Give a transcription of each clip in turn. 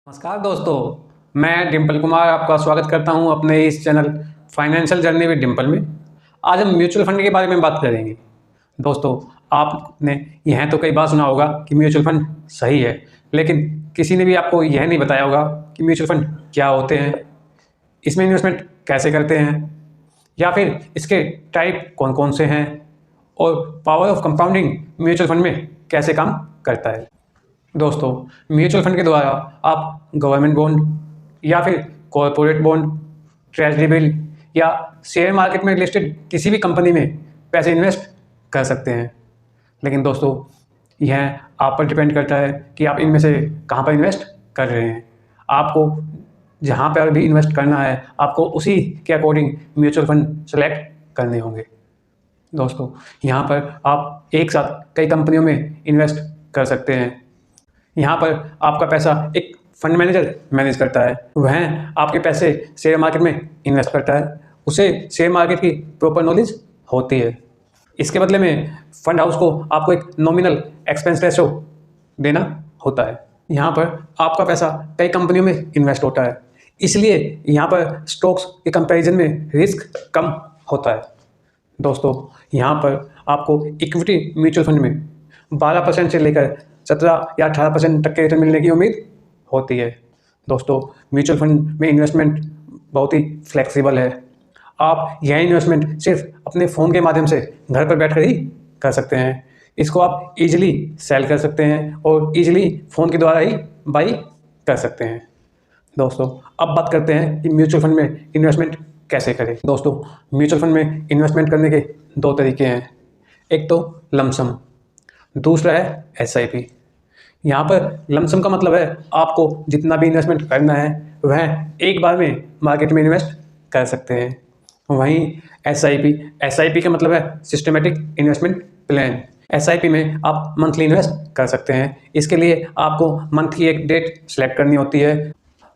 नमस्कार दोस्तों, मैं डिम्पल कुमार आपका स्वागत करता हूं अपने इस channel financial journey with Dimple में। आज हम म्यूचुअल फंड के बारे में बात करेंगे। दोस्तों, आपने यह तो कई बार सुना होगा कि म्यूचुअल फंड सही है, लेकिन किसी ने भी आपको यह नहीं बताया होगा कि म्यूचुअल फंड क्या होते हैं, इसमें इन्वेस्टमेंट कैसे करते हैं, या फिर इसके टाइप कौन कौन से हैं और power of compounding mutual fund में कैसे काम करता है। दोस्तों, म्यूचुअल फंड के द्वारा आप गवर्नमेंट बॉन्ड या फिर कॉरपोरेट बॉन्ड, ट्रेजरी बिल या शेयर मार्केट में लिस्टेड किसी भी कंपनी में पैसे इन्वेस्ट कर सकते हैं। लेकिन दोस्तों, यह आप पर डिपेंड करता है कि आप इनमें से कहाँ पर इन्वेस्ट कर रहे हैं। आपको जहाँ पर भी इन्वेस्ट करना है, आपको उसी के अकॉर्डिंग म्यूचुअल फंड सेलेक्ट करने होंगे। दोस्तों, यहाँ पर आप एक साथ कई कंपनियों में इन्वेस्ट कर सकते हैं। यहाँ पर आपका पैसा एक फंड मैनेजर मैनेज करता है, वह आपके पैसे शेयर मार्केट में इन्वेस्ट करता है, उसे शेयर मार्केट की प्रॉपर नॉलेज होती है। इसके बदले में फंड हाउस को आपको एक नॉमिनल एक्सपेंस रेशो देना होता है। यहाँ पर आपका पैसा कई कंपनियों में इन्वेस्ट होता है, इसलिए यहाँ पर स्टॉक्स के कंपैरिजन में रिस्क कम होता है। दोस्तों, यहाँ पर आपको इक्विटी म्यूचुअल फंड में 12% से लेकर 17 या 18% तक के रिटर्न मिलने की उम्मीद होती है। दोस्तों, म्यूचुअल फंड में इन्वेस्टमेंट बहुत ही फ्लेक्सिबल है। आप यह इन्वेस्टमेंट सिर्फ अपने फ़ोन के माध्यम से घर पर बैठकर ही कर सकते हैं। इसको आप इजीली सेल कर सकते हैं और इजीली फ़ोन के द्वारा ही बाई कर सकते हैं। दोस्तों, अब बात करते हैं कि म्यूचुअल फंड में इन्वेस्टमेंट कैसे करें। दोस्तों, म्यूचुअल फंड में इन्वेस्टमेंट करने के दो तरीके हैं। एक तो लमसम, दूसरा है SIP। यहाँ पर लमसम का मतलब है आपको जितना भी इन्वेस्टमेंट करना है वह एक बार में मार्केट में इन्वेस्ट कर सकते हैं। वहीं SIP का मतलब है सिस्टमेटिक इन्वेस्टमेंट प्लान। SIP में आप मंथली इन्वेस्ट कर सकते हैं। इसके लिए आपको मंथ की एक डेट सेलेक्ट करनी होती है।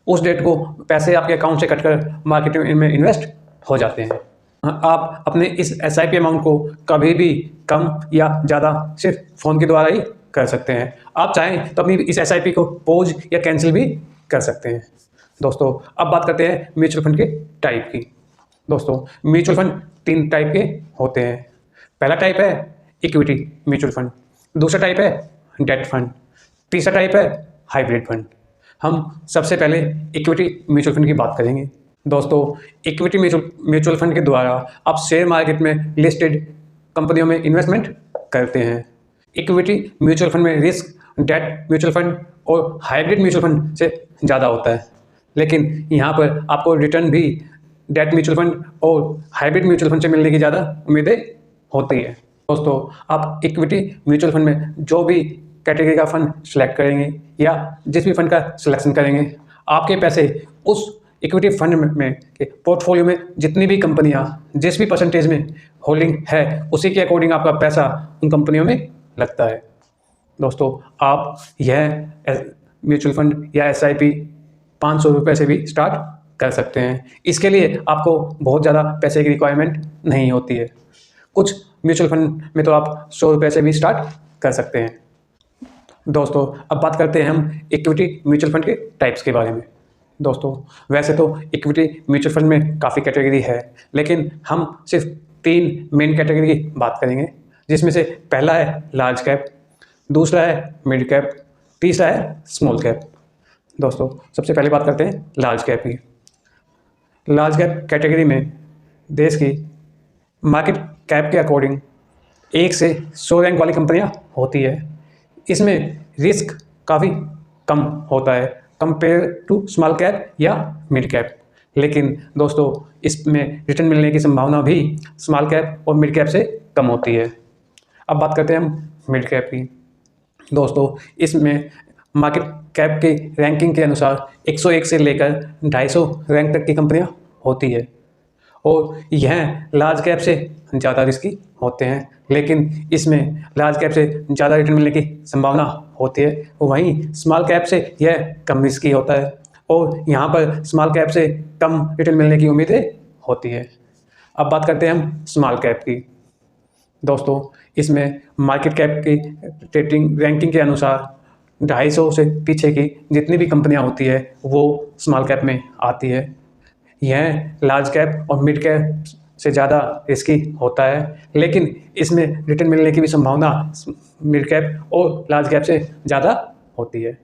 उस डेट को पैसे आपके अकाउंट से कटकर मार्केट में इन्वेस्ट हो जाते हैं। आप अपने इस SIP अमाउंट को कभी भी कम या ज़्यादा सिर्फ फ़ोन के द्वारा ही कर सकते हैं। आप चाहें तो अपनी इस SIP को पॉज या कैंसिल भी कर सकते हैं। दोस्तों, अब बात करते हैं म्यूचुअल फंड के टाइप की। दोस्तों, म्यूचुअल फंड 3 टाइप के होते हैं। पहला टाइप है इक्विटी म्यूचुअल फंड, दूसरा टाइप है डेट फंड, तीसरा टाइप है हाइब्रिड फंड। हम सबसे पहले इक्विटी म्यूचुअल फंड की बात करेंगे। दोस्तों, इक्विटी म्यूचुअल फंड के द्वारा आप शेयर मार्केट में लिस्टेड कंपनियों में इन्वेस्टमेंट करते हैं। इक्विटी म्यूचुअल फंड में रिस्क डेट म्यूचुअल फंड और हाइब्रिड म्यूचुअल फंड से ज़्यादा होता है, लेकिन यहाँ पर आपको रिटर्न भी डेट म्यूचुअल फंड और हाइब्रिड म्यूचुअल फंड से मिलने की ज़्यादा उम्मीदें होती है। दोस्तों, आप इक्विटी म्यूचुअल फंड में जो भी कैटेगरी का फंड सेलेक्ट करेंगे या जिस भी फंड का सिलेक्शन करेंगे, आपके पैसे उस इक्विटी फंड में के पोर्टफोलियो में जितनी भी कंपनियां जिस भी परसेंटेज में होल्डिंग है, उसी के अकॉर्डिंग आपका पैसा उन कंपनियों में लगता है। दोस्तों, आप यह म्यूचुअल फंड या SIP 500 रुपये से भी स्टार्ट कर सकते हैं। इसके लिए आपको बहुत ज़्यादा पैसे की रिक्वायरमेंट नहीं होती है। कुछ म्यूचुअल फंड में तो आप 100 रुपये से भी स्टार्ट कर सकते हैं। दोस्तों, अब बात करते हैं हम इक्विटी म्यूचुअल फंड के टाइप्स के बारे में। दोस्तों, वैसे तो इक्विटी म्यूचुअल फंड में काफ़ी कैटेगरी है, लेकिन हम सिर्फ 3 मेन कैटेगरी की बात करेंगे, जिसमें से पहला है लार्ज कैप, दूसरा है मिड कैप, तीसरा है स्मॉल कैप। दोस्तों, सबसे पहले बात करते हैं लार्ज कैप की। लार्ज कैप कैटेगरी में देश की मार्केट कैप के अकॉर्डिंग 1 से 100 रैंक वाली कंपनियां होती है। इसमें रिस्क काफ़ी कम होता है कंपेयर टू स्मॉल कैप या मिड कैप, लेकिन दोस्तों इसमें रिटर्न मिलने की संभावना भी स्मॉल कैप और मिड कैप से कम होती है। अब बात करते हैं हम मिड कैप की। दोस्तों, इसमें मार्केट कैप के रैंकिंग के अनुसार 101 से लेकर 250 रैंक तक की कंपनियां होती है और यह लार्ज कैप से ज़्यादा रिस्की होते हैं, लेकिन इसमें लार्ज कैप से ज़्यादा रिटर्न मिलने की संभावना होती है। वहीं स्मॉल कैप से यह कम रिस्की होता है और यहाँ पर स्मॉल कैप से कम रिटर्न मिलने की उम्मीदें होती है। अब बात करते हैं हम स्मॉल कैप की। दोस्तों, इसमें मार्केट कैप की रैंकिंग के अनुसार 250 से पीछे की जितनी भी कंपनियां होती है वो स्मॉल कैप में आती है। यह लार्ज कैप और मिड कैप से ज़्यादा रिस्की होता है, लेकिन इसमें रिटर्न मिलने की भी संभावना मिड कैप और लार्ज कैप से ज़्यादा होती है।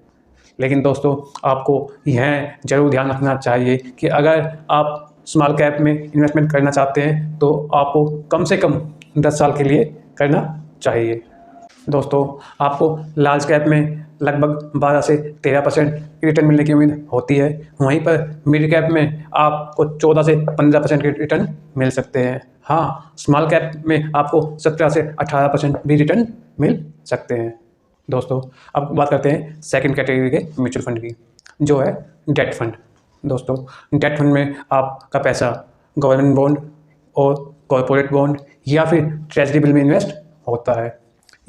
लेकिन दोस्तों, आपको यह ज़रूर ध्यान रखना चाहिए कि अगर आप स्मॉल कैप में इन्वेस्टमेंट करना चाहते हैं तो आपको कम से कम 10 साल के लिए करना चाहिए। दोस्तों, आपको लार्ज कैप में लगभग 12 से 13% रिटर्न मिलने की उम्मीद होती है। वहीं पर मिड कैप में आपको 14 से 15% के रिटर्न मिल सकते हैं। हाँ, स्मॉल कैप में आपको 17 से 18% भी रिटर्न मिल सकते हैं। दोस्तों, अब बात करते हैं सेकंड कैटेगरी के म्यूचुअल फंड की, जो है डेट फंड। दोस्तों, डेट फंड में आपका पैसा गवर्नमेंट बॉन्ड और कॉर्पोरेट बॉन्ड या फिर ट्रेजरी बिल में इन्वेस्ट होता है।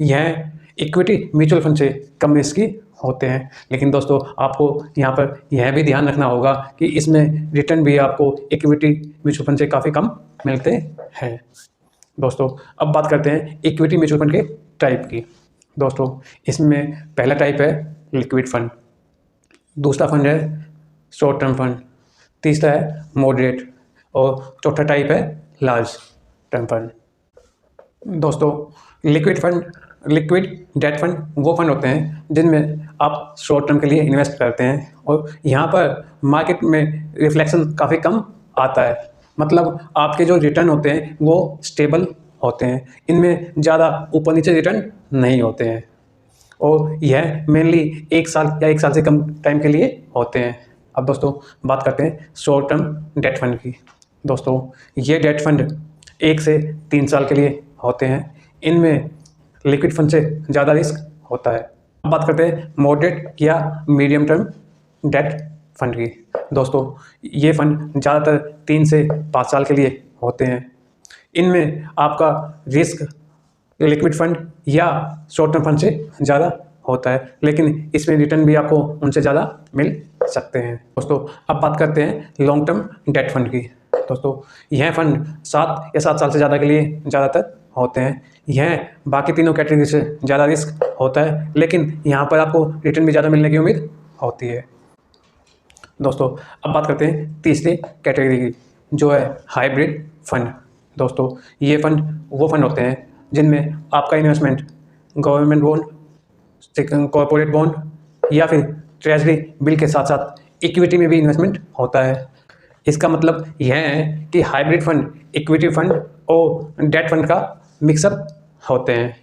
यह इक्विटी म्यूचुअल फंड से कम रिस्की होते हैं, लेकिन दोस्तों आपको यहाँ पर यह भी ध्यान रखना होगा कि इसमें रिटर्न भी आपको इक्विटी म्यूचुअल फंड से काफ़ी कम मिलते हैं। दोस्तों, अब बात करते हैं इक्विटी म्यूचुअल फंड के टाइप की। दोस्तों, इसमें पहला टाइप है लिक्विड फंड, दूसरा फंड है शॉर्ट टर्म फंड, तीसरा है मॉडरेट और चौथा टाइप है लार्ज टर्म फंड। दोस्तों, लिक्विड डेट फंड वो फंड होते हैं जिनमें आप शॉर्ट टर्म के लिए इन्वेस्ट करते हैं और यहाँ पर मार्केट में रिफ्लेक्शन काफ़ी कम आता है। मतलब आपके जो रिटर्न होते हैं वो स्टेबल होते हैं, इनमें ज़्यादा ऊपर नीचे रिटर्न नहीं होते हैं और यह मेनली 1 साल या 1 साल से कम टाइम के लिए होते हैं। अब दोस्तों, बात करते हैं शॉर्ट टर्म डेट फंड की। दोस्तों, ये डेट फंड 1 से 3 साल के लिए होते हैं। इनमें लिक्विड फंड से ज़्यादा रिस्क होता है। अब बात करते हैं मॉडरेट या मीडियम टर्म डेट फंड की। दोस्तों, ये फंड ज़्यादातर 3 से 5 साल के लिए होते हैं। इनमें आपका रिस्क लिक्विड फंड या शॉर्ट टर्म फंड से ज़्यादा होता है, लेकिन इसमें रिटर्न भी आपको उनसे ज़्यादा मिल सकते हैं। दोस्तों, अब बात करते हैं लॉन्ग टर्म डेट फंड की। दोस्तों, यह फंड 7 या 7 साल से ज़्यादा के लिए ज़्यादातर होते हैं। यह बाकी तीनों कैटेगरी से ज़्यादा रिस्क होता है, लेकिन यहाँ पर आपको रिटर्न भी ज़्यादा मिलने की उम्मीद होती है। दोस्तों, अब बात करते हैं तीसरी कैटेगरी की, जो है हाइब्रिड फंड। दोस्तों, ये फंड वो फंड होते हैं जिनमें आपका investment government bond, corporate bond या फिर ट्रेजरी बिल के साथ साथ इक्विटी में भी इन्वेस्टमेंट होता है। इसका मतलब यह है कि हाइब्रिड फंड इक्विटी फंड और डेट फंड का मिक्सअप होते हैं।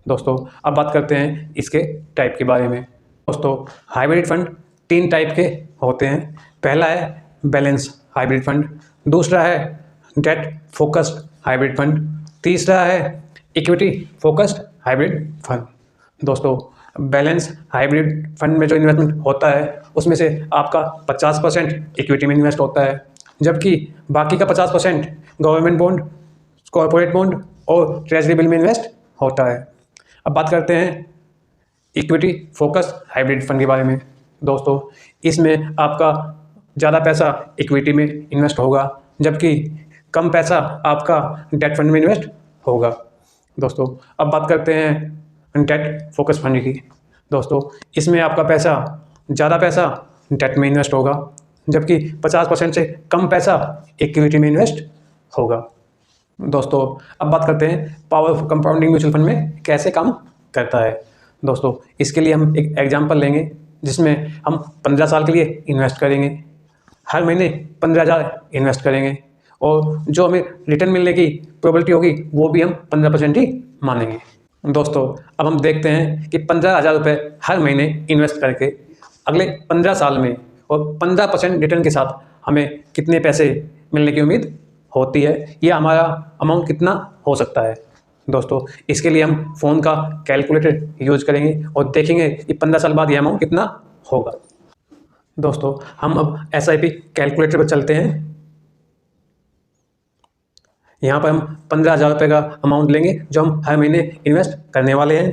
दोस्तों, अब बात करते हैं इसके टाइप के बारे में। दोस्तों, हाइब्रिड फंड 3 टाइप के होते हैं। पहला है बैलेंस हाइब्रिड फंड, दूसरा है डेट फोकस्ड हाइब्रिड फंड, तीसरा है इक्विटी फोकस्ड हाइब्रिड फंड। दोस्तों, बैलेंस हाइब्रिड फंड में जो इन्वेस्टमेंट होता है उसमें से आपका 50% इक्विटी में इन्वेस्ट होता है, जबकि बाकी का 50% गवर्नमेंट बॉन्ड, कॉर्पोरेट बॉन्ड और ट्रेजरी बिल में इन्वेस्ट होता है। अब बात करते हैं इक्विटी फोकस हाइब्रिड फंड के बारे में। दोस्तों, इसमें आपका ज़्यादा पैसा इक्विटी में इन्वेस्ट होगा, जबकि कम पैसा आपका डेट फंड में इन्वेस्ट होगा। दोस्तों, अब बात करते हैं डेट फोकस फंड की। दोस्तों, इसमें आपका ज़्यादा पैसा डेट में इन्वेस्ट होगा, जबकि 50% से कम पैसा इक्विटी में इन्वेस्ट होगा। दोस्तों, अब बात करते हैं पावर कंपाउंडिंग म्यूचुअल फंड में कैसे काम करता है। दोस्तों, इसके लिए हम एक एग्जांपल लेंगे जिसमें हम 15 साल के लिए इन्वेस्ट करेंगे, हर महीने 15,000 इन्वेस्ट करेंगे और जो हमें रिटर्न मिलने की प्रोबेबिलिटी होगी वो भी हम 15% ही मानेंगे। दोस्तों, अब हम देखते हैं कि 15,000 रुपये हर महीने इन्वेस्ट करके अगले 15 साल में और 15% रिटर्न के साथ हमें कितने पैसे मिलने की उम्मीद होती है, या हमारा अमाउंट कितना हो सकता है। दोस्तों, इसके लिए हम फ़ोन का कैलकुलेटर यूज करेंगे और देखेंगे कि 15 साल बाद ये अमाउंट कितना होगा। दोस्तों, हम अब SIP कैलकुलेटर पर चलते हैं। यहाँ पर हम 15,000 रुपये का अमाउंट लेंगे जो हम हर महीने इन्वेस्ट करने वाले हैं।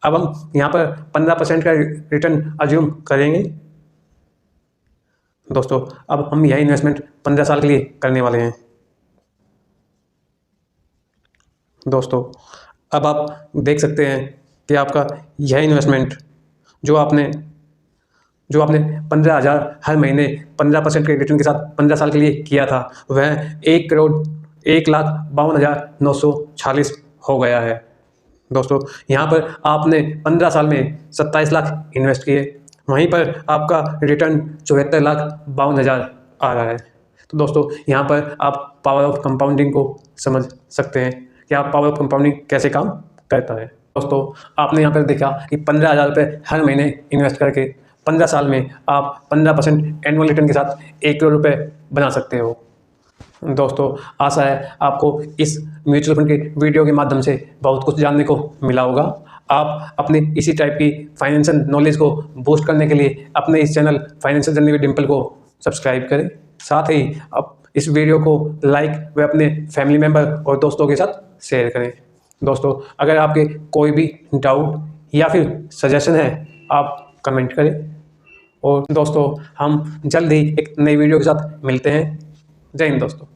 अब हम यहाँ पर 15% का रिटर्न अज्यूम करेंगे। दोस्तों, अब हम यह इन्वेस्टमेंट 15 साल के लिए करने वाले हैं। दोस्तों, अब आप देख सकते हैं कि आपका यह इन्वेस्टमेंट जो आपने 15,000 हर महीने 15% के रिटर्न के साथ 15 साल के लिए किया था, वह 1,52,946 हो गया है। दोस्तों, यहाँ पर आपने 15 साल में 27 लाख इन्वेस्ट किए, वहीं पर आपका रिटर्न 74,52,000 आ रहा है। तो दोस्तों, यहाँ पर आप पावर ऑफ कंपाउंडिंग को समझ सकते हैं कि आप पावर ऑफ कंपाउंडिंग कैसे काम करता है। दोस्तों, आपने यहाँ पर देखा कि 15,000 रुपये हर महीने इन्वेस्ट करके 15 साल में आप 15% एनुअल रिटर्न के साथ 1 करोड़ रुपये बना सकते हो। दोस्तों, आशा है आपको इस म्यूचुअल फंड के वीडियो के माध्यम से बहुत कुछ जानने को मिला होगा। आप अपने इसी टाइप की फाइनेंशियल नॉलेज को बूस्ट करने के लिए अपने इस channel financial journey with Dimple को सब्सक्राइब करें। साथ ही आप इस वीडियो को लाइक व अपने फैमिली मेम्बर और दोस्तों के साथ शेयर करें। दोस्तों, अगर आपके कोई भी डाउट या फिर सजेशन है, आप कमेंट करें। और दोस्तों, हम जल्द ही एक नई वीडियो के साथ मिलते हैं। जय हिंद दोस्तों।